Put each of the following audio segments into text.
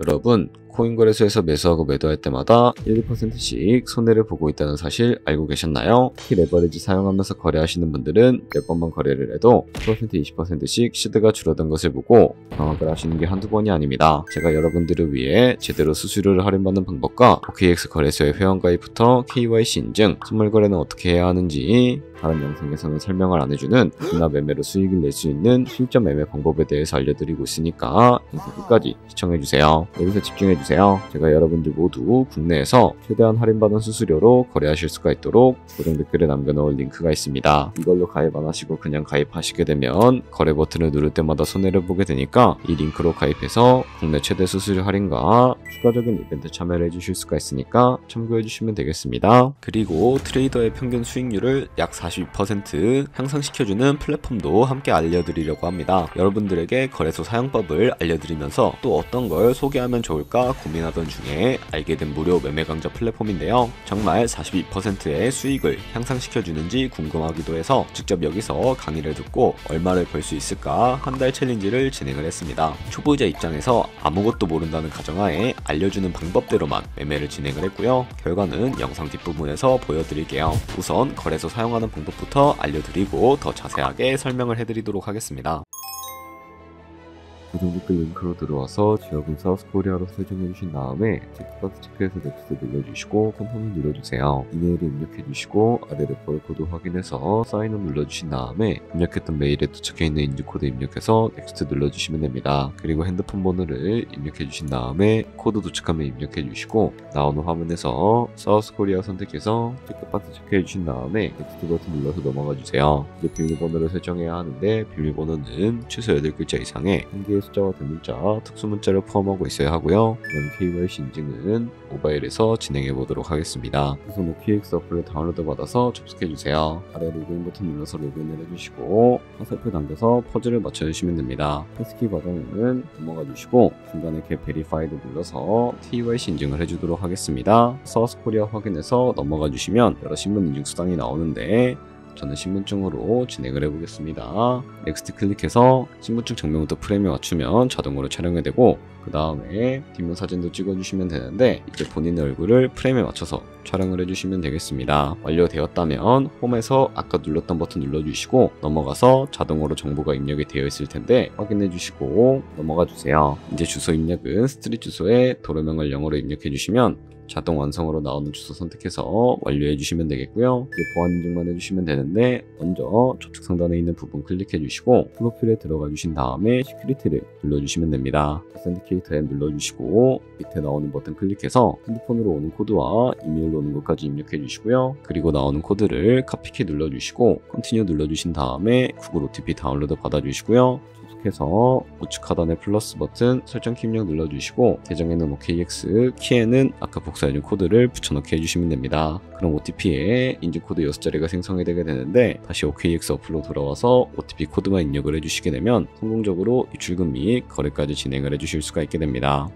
여러분, 코인 거래소에서 매수하고 매도할 때마다 1, 2%씩 손해를 보고 있다는 사실 알고 계셨나요? 특히 레버리지 사용하면서 거래하시는 분들은 몇 번만 거래를 해도 10%, 20%씩 시드가 줄어든 것을 보고 당황을 하시는 게 한두 번이 아닙니다. 제가 여러분들을 위해 제대로 수수료를 할인받는 방법과 OKX 거래소의 회원가입부터 KYC 인증, 선물 거래는 어떻게 해야 하는지 다른 영상에서는 설명을 안 해주는 기나 매매로 수익을 낼 수 있는 실전 매매 방법에 대해서 알려드리고 있으니까 영상 끝까지 시청해주세요. 여기서 집중해주세요. 제가 여러분들 모두 국내에서 최대한 할인받은 수수료로 거래하실 수가 있도록 고정 댓글에 남겨놓을 링크가 있습니다. 이걸로 가입 안 하시고 그냥 가입하시게 되면 거래 버튼을 누를 때마다 손해를 보게 되니까 이 링크로 가입해서 국내 최대 수수료 할인과 추가적인 이벤트 참여를 해주실 수가 있으니까 참고해주시면 되겠습니다. 그리고 트레이더의 평균 수익률을 약 42% 향상시켜주는 플랫폼도 함께 알려드리려고 합니다. 여러분들에게 거래소 사용법을 알려드리면서 또 어떤 걸 소개하면 좋을까 고민하던 중에 알게 된 무료 매매 강좌 플랫폼인데요. 정말 42%의 수익을 향상시켜주는지 궁금하기도 해서 직접 여기서 강의를 듣고 얼마를 벌 수 있을까 한 달 챌린지를 진행을 했습니다. 초보자 입장에서 아무것도 모른다는 가정하에 알려주는 방법대로만 매매를 진행을 했고요. 결과는 영상 뒷부분에서 보여드릴게요. 우선 거래소 사용하는 방법부터 알려드리고 더 자세하게 설명을 해드리도록 하겠습니다. 고정 댓글 링크로 들어와서 지역은 사우스코리아로 설정해주신 다음에 체크박스 체크해서 넥스트 눌러주시고 컨펌을 눌러주세요. 이메일을 입력해주시고 아래 레퍼럴 코드 확인해서 사인업 눌러주신 다음에 입력했던 메일에 도착해있는 인증코드 입력해서 넥스트 눌러주시면 됩니다. 그리고 핸드폰 번호를 입력해주신 다음에 코드 도착하면 입력해주시고 나오는 화면에서 사우스코리아 선택해서 체크박스 체크해주신 다음에 넥스트 버튼 눌러서 넘어가주세요. 이제 비밀번호를 설정해야 하는데 비밀번호는 최소 8글자 이상의 한 개의 숫자와 대문자, 특수문자를 포함하고 있어야 하고요. 그럼 KYC 인증은 모바일에서 진행해 보도록 하겠습니다. 우선 OKX 어플을 다운로드 받아서 접속해주세요. 아래 로그인 버튼 눌러서 로그인을 해주시고 화살표 당겨서 퍼즐을 맞춰주시면 됩니다. 패스키 과정은 넘어가 주시고 중간에 get verified 눌러서 KYC 인증을 해주도록 하겠습니다. 사우스코리아 확인해서 넘어가 주시면 여러 신분 인증 수단이 나오는데 저는 신분증으로 진행을 해보겠습니다. 넥스트 클릭해서 신분증 정면부터 프레임에 맞추면 자동으로 촬영이 되고 그 다음에 뒷면 사진도 찍어주시면 되는데 이제 본인의 얼굴을 프레임에 맞춰서 촬영을 해주시면 되겠습니다. 완료되었다면 홈에서 아까 눌렀던 버튼 눌러주시고 넘어가서 자동으로 정보가 입력이 되어 있을 텐데 확인해주시고 넘어가주세요. 이제 주소 입력은 스트릿 주소에 도로명을 영어로 입력해주시면 자동 완성으로 나오는 주소 선택해서 완료해 주시면 되겠고요. 이제 보안 인증만 해주시면 되는데 먼저 좌측 상단에 있는 부분 클릭해 주시고 프로필에 들어가 주신 다음에 시큐리티를 눌러주시면 됩니다. 어센티케이터 앱 눌러주시고 밑에 나오는 버튼 클릭해서 핸드폰으로 오는 코드와 이메일로 오는 것까지 입력해 주시고요. 그리고 나오는 코드를 카피키 눌러주시고 컨티뉴 눌러주신 다음에 구글 OTP 다운로드 받아주시고요. 해서 우측 하단의 플러스 버튼 설정키 입력 눌러주시고 계정에는 OKX, 키에는 아까 복사해준 코드를 붙여넣기 해주시면 됩니다. 그럼 OTP에 인증코드 6자리가 생성이 되게 되는데 다시 OKX 어플로 돌아와서 OTP 코드만 입력을 해주시게 되면 성공적으로 입출금 및 거래까지 진행을 해주실 수가 있게 됩니다.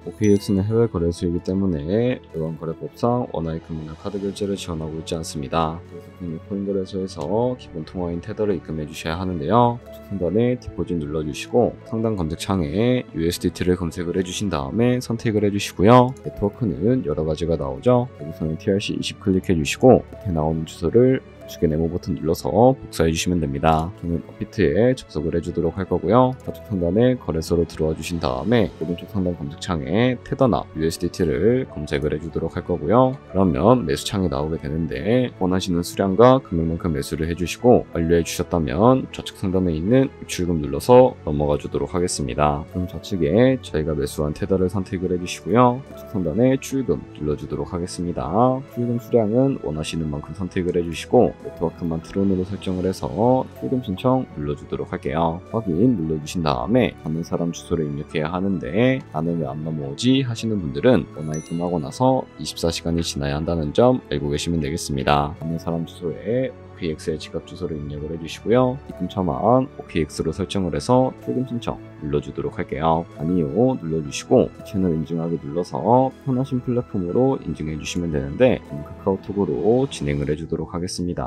OKX는 해외 거래소이기 때문에 외환거래법상 원화의 금융이나 카드 결제를 지원하고 있지 않습니다. 그래서 국내 코인 거래소에서 기본 통화인 테더를 입금해 주셔야 하는데요. 상단에 디포짓 눌러주시고 상단 검색창에 USDT를 검색을 해주신 다음에 선택을 해주시고요. 네트워크는 여러 가지가 나오죠. 여기서는 TRC20 클릭해 주시고 밑에 나오는 주소를 우측에 네모 버튼 눌러서 복사해 주시면 됩니다. 저는 업비트에 접속을 해주도록 할 거고요. 좌측 상단에 거래소로 들어와 주신 다음에 오른쪽 상단 검색창에 테더나 USDT를 검색을 해주도록 할 거고요. 그러면 매수창이 나오게 되는데 원하시는 수량과 금액만큼 매수를 해주시고 완료해 주셨다면 좌측 상단에 있는 입출금 눌러서 넘어가 주도록 하겠습니다. 그럼 좌측에 저희가 매수한 테더를 선택을 해주시고요. 좌측 상단에 출금 눌러주도록 하겠습니다. 출금 수량은 원하시는 만큼 선택을 해주시고 네트워크만 트론으로 설정을 해서 출금 신청 눌러주도록 할게요. 확인 눌러주신 다음에 받는 사람 주소를 입력해야 하는데 나는 왜 안 넘어오지 하시는 분들은 원화 입금하고 나서 24시간이 지나야 한다는 점 알고 계시면 되겠습니다. 받는 사람 주소에 OKX의 지갑 주소를 입력을 해주시고요. 입금 처만 OKX로 설정을 해서 출금 신청 눌러주도록 할게요. 아니요 눌러주시고 채널 인증하기 눌러서 편하신 플랫폼으로 인증해 주시면 되는데 카카오톡으로 진행을 해주도록 하겠습니다.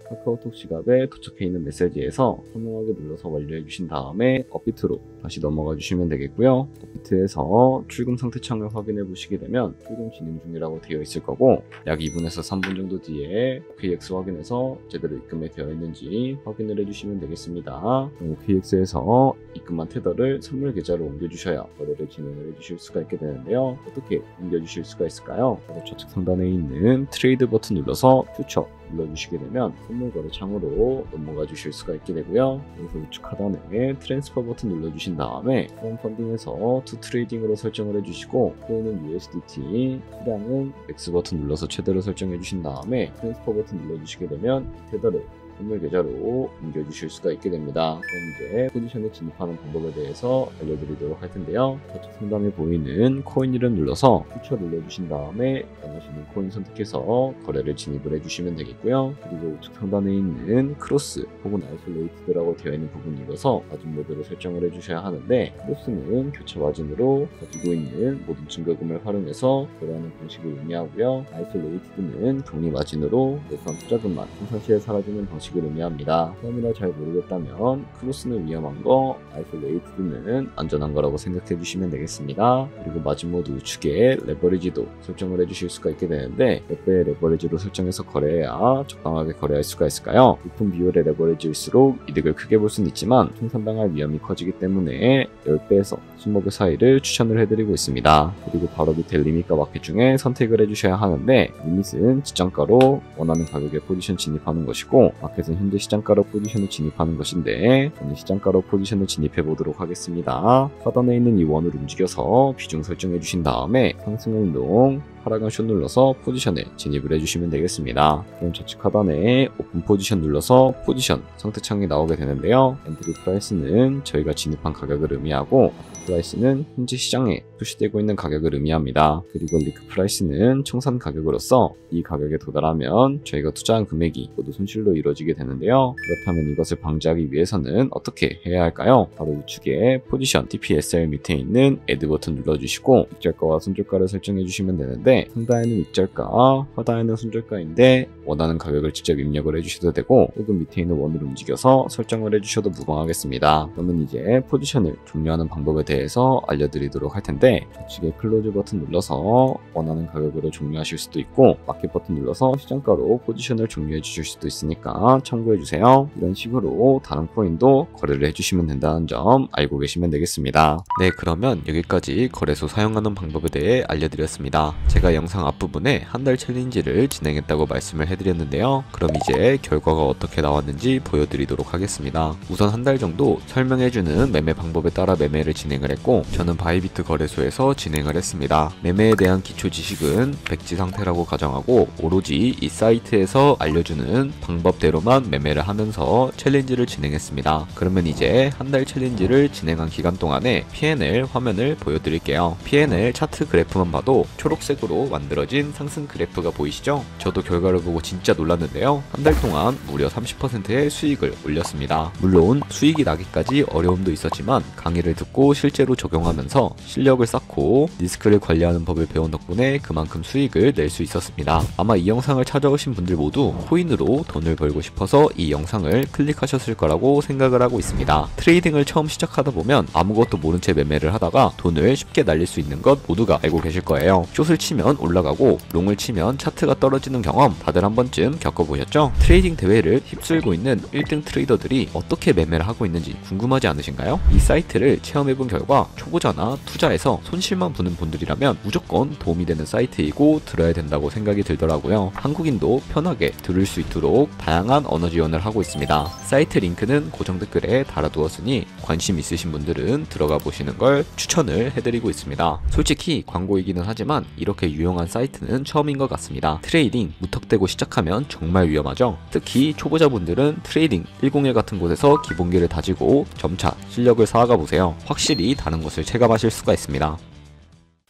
카카오톡 지갑에 도착해 있는 메시지에서 선명하게 눌러서 완료해 주신 다음에 업비트로 다시 넘어가 주시면 되겠고요. 업비트에서 출금 상태 창을 확인해 보시게 되면 출금 진행 중이라고 되어 있을 거고 약 2분에서 3분 정도 뒤에 OKX 확인해서 제대로 입금이 되어 있는지 확인을 해주시면 되겠습니다. OKX에서 입금한 테더를 선물 계좌로 옮겨주셔야 거래를 진행을 해주실 수가 있게 되는데요. 어떻게 옮겨주실 수가 있을까요? 좌측 상단에 있는 트레이드 버튼 눌러서 퓨처 눌러주시게 되면 선물 거래 창으로 넘어가 주실 수가 있게 되고요. 여기서 우측 하단에 트랜스퍼 버튼 눌러주신 다음에 홈 펀딩에서 투 트레이딩으로 설정을 해주시고 코인은 USDT, 수량은 X 버튼 눌러서 최대로 설정해 주신 다음에 트랜스퍼 버튼 눌러주시게 되면 테더를 선물 계좌로 옮겨주실 수가 있게 됩니다. 그럼 이제 포지션에 진입하는 방법에 대해서 알려드리도록 할 텐데요. 좌측 상단에 보이는 코인 이름 눌러서 퓨처 눌러주신 다음에 원하시는 코인 선택해서 거래를 진입을 해주시면 되겠고요. 그리고 우측 상단에 있는 크로스 혹은 아이솔레이트드라고 되어 있는 부분 눌러서 마진 모드로 설정을 해주셔야 하는데 크로스는 교차 마진으로 가지고 있는 모든 증거금을 활용해서 거래하는 방식을 의미하고요. 아이솔레이트드는 격리 마진으로 내수한 투자금만 생산 시에 사라지는 방식 을 의미합니다. 처음이라 잘 모르겠다면 크로스는 위험한 거, 아이솔레이트드는 안전한 거라고 생각해 주시면 되겠습니다. 그리고 마진모드 우측에 레버리지도 설정을 해주실 수가 있게 되는데 몇 배의 레버리지로 설정해서 거래해야 적당하게 거래할 수가 있을까요? 높은 비율의 레버리지일수록 이득을 크게 볼 수는 있지만 총산당할 위험이 커지기 때문에 10배에서 20배 사이를 추천을 해드리고 있습니다. 그리고 바로 밑에 리밋과 마켓 중에 선택을 해주셔야 하는데 리밋은 지정가로 원하는 가격에 포지션 진입하는 것이고 마켓은 현재 시장가로 포지션을 진입하는 것인데 저는 시장가로 포지션을 진입해 보도록 하겠습니다. 하단에 있는 이 원을 움직여서 비중 설정해 주신 다음에 상승 행동 하락은 숏 눌러서 포지션에 진입을 해주시면 되겠습니다. 그럼 좌측 하단에 오픈 포지션 눌러서 포지션 상태창이 나오게 되는데요. 엔트리 프라이스는 저희가 진입한 가격을 의미하고 프라이스는 현재 시장에 표시되고 있는 가격을 의미합니다. 그리고 리크 프라이스는 청산 가격으로서 이 가격에 도달하면 저희가 투자한 금액이 모두 손실로 이루어지게 되는데요. 그렇다면 이것을 방지하기 위해서는 어떻게 해야 할까요? 바로 우측에 포지션 TPSR 밑에 있는 애드 버튼 눌러주시고 익절가와 손절가를 설정해 주시면 되는데 상단에는 익절가, 하단에는 손절가인데 원하는 가격을 직접 입력을 해주셔도 되고 혹은 밑에 있는 원을 움직여서 설정을 해주셔도 무방하겠습니다. 그러면 이제 포지션을 종료하는 방법에 대해서 알려드리도록 할 텐데 좌측에 클로즈 버튼 눌러서 원하는 가격으로 종료하실 수도 있고 마켓 버튼 눌러서 시장가로 포지션을 종료해 주실 수도 있으니까 참고해 주세요. 이런 식으로 다른 코인도 거래를 해주시면 된다는 점 알고 계시면 되겠습니다. 네, 그러면 여기까지 거래소 사용하는 방법에 대해 알려드렸습니다. 제가 영상 앞부분에 한 달 챌린지를 진행했다고 말씀을 해드렸는데요. 그럼 이제 결과가 어떻게 나왔는지 보여드리도록 하겠습니다. 우선 한 달 정도 설명해주는 매매 방법에 따라 매매를 진행을 했고 저는 바이비트 거래소에서 진행을 했습니다. 매매에 대한 기초 지식은 백지 상태라고 가정하고 오로지 이 사이트에서 알려주는 방법대로만 매매를 하면서 챌린지를 진행했습니다. 그러면 이제 한 달 챌린지를 진행한 기간 동안에 P&L 화면을 보여드릴게요. P&L 차트 그래프만 봐도 초록색으로 만들어진 상승 그래프가 보이시죠? 저도 결과를 보고 진짜 놀랐는데요. 한 달 동안 무려 30%의 수익을 올렸습니다. 물론 수익이 나기까지 어려움도 있었지만 강의를 듣고 실제로 적용하면서 실력을 쌓고 리스크를 관리하는 법을 배운 덕분에 그만큼 수익을 낼 수 있었습니다. 아마 이 영상을 찾아오신 분들 모두 코인으로 돈을 벌고 싶어서 이 영상을 클릭하셨을 거라고 생각을 하고 있습니다. 트레이딩을 처음 시작하다 보면 아무것도 모른 채 매매를 하다가 돈을 쉽게 날릴 수 있는 것 모두가 알고 계실 거예요. 숏을 치면 올라가고 롱을 치면 차트가 떨어지는 경험 다들 한 번쯤 겪어보셨죠? 트레이딩 대회를 휩쓸고 있는 1등 트레이더들이 어떻게 매매를 하고 있는지 궁금하지 않으신가요? 이 사이트를 체험해본 결과 초보자나 투자에서 손실만 보는 분들이라면 무조건 도움이 되는 사이트이고 들어야 된다고 생각이 들더라고요. 한국인도 편하게 들을 수 있도록 다양한 언어 지원을 하고 있습니다. 사이트 링크는 고정 댓글에 달아두었으니 관심 있으신 분들은 들어가 보시는 걸 추천을 해드리고 있습니다. 솔직히 광고이기는 하지만 이렇게 유용한 사이트는 처음인 것 같습니다. 트레이딩 무턱대고 시작하면 정말 위험하죠. 특히 초보자분들은 트레이딩 101 같은 곳에서 기본기를 다지고 점차 실력을 쌓아가 보세요. 확실히 다른 것을 체감하실 수가 있습니다.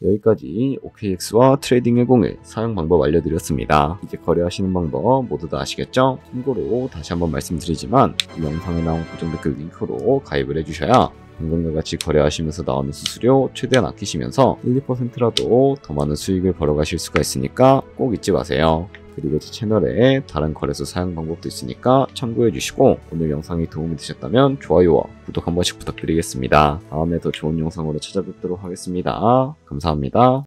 여기까지 OKX와 트레이딩 101 사용 방법 알려드렸습니다. 이제 거래하시는 방법 모두 다 아시겠죠? 참고로 다시 한번 말씀드리지만 이 영상에 나온 고정 댓글 링크로 가입을 해주셔야 방금과 같이 거래하시면서 나오는 수수료 최대한 아끼시면서 1, 2%라도 더 많은 수익을 벌어가실 수가 있으니까 꼭 잊지 마세요. 그리고 제 채널에 다른 거래소 사용 방법도 있으니까 참고해 주시고, 오늘 영상이 도움이 되셨다면 좋아요와 구독 한 번씩 부탁드리겠습니다. 다음에 더 좋은 영상으로 찾아뵙도록 하겠습니다. 감사합니다.